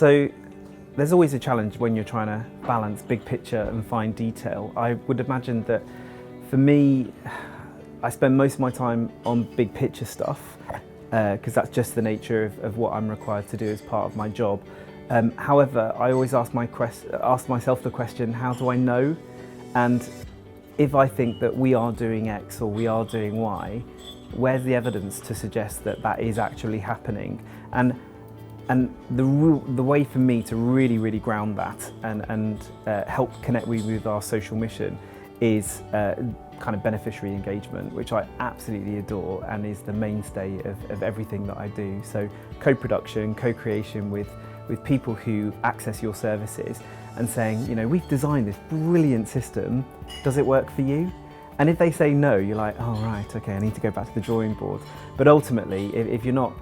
So there's always a challenge when you're trying to balance big picture and fine detail. I would imagine that for me, I spend most of my time on big picture stuff because that's just the nature of what I'm required to do as part of my job. However, I always ask myself the question, how do I know? And if I think that we are doing X or we are doing Y, where's the evidence to suggest that that is actually happening? And the way for me to really ground that and help connect with our social mission is kind of beneficiary engagement, which I absolutely adore and is the mainstay of everything that I do. So co-production, co-creation with people who access your services and saying, you know, we've designed this brilliant system, does it work for you? And if they say no, you're like, oh right, okay, I need to go back to the drawing board. But ultimately, if you're not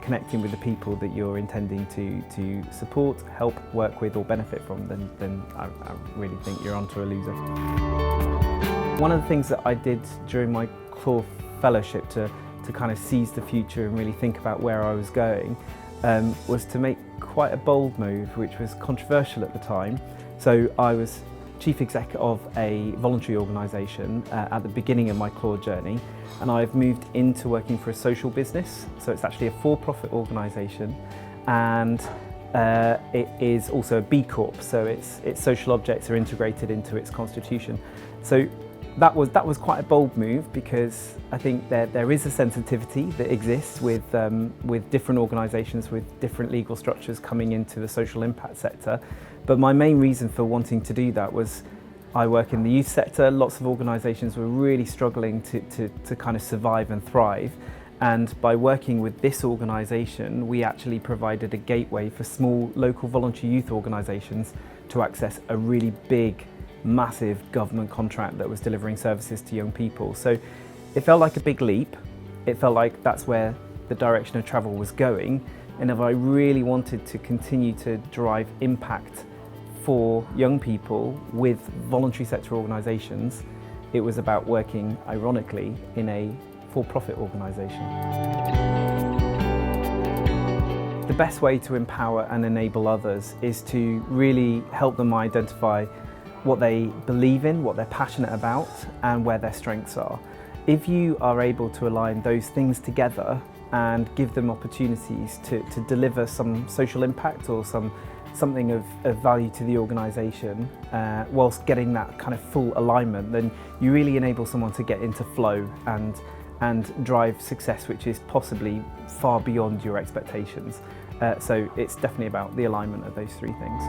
connecting with the people that you're intending to support, help, work with, or benefit from, then I really think you're onto a loser. One of the things that I did during my Clore Fellowship to kind of seize the future and really think about where I was going was to make quite a bold move, which was controversial at the time. So I was Chief Exec of a voluntary organisation at the beginning of my Clore journey, and I've moved into working for a social business. So it's actually a for-profit organisation, and it is also a B Corp, so its social objects are integrated into its constitution. So that was quite a bold move, because I think there is a sensitivity that exists with different organisations with different legal structures coming into the social impact sector. But my main reason for wanting to do that was I work in the youth sector. Lots of organisations were really struggling to kind of survive and thrive. And by working with this organisation, we actually provided a gateway for small local voluntary youth organisations to access a really big, massive government contract that was delivering services to young people. So it felt like a big leap. It felt like that's where the direction of travel was going. And if I really wanted to continue to drive impact for young people with voluntary sector organisations, it was about working, ironically, in a for-profit organisation. The best way to empower and enable others is to really help them identify what they believe in, what they're passionate about, and where their strengths are. If you are able to align those things together and give them opportunities to deliver some social impact or something of value to the organisation, whilst getting that kind of full alignment, then you really enable someone to get into flow and drive success, which is possibly far beyond your expectations. So it's definitely about the alignment of those three things.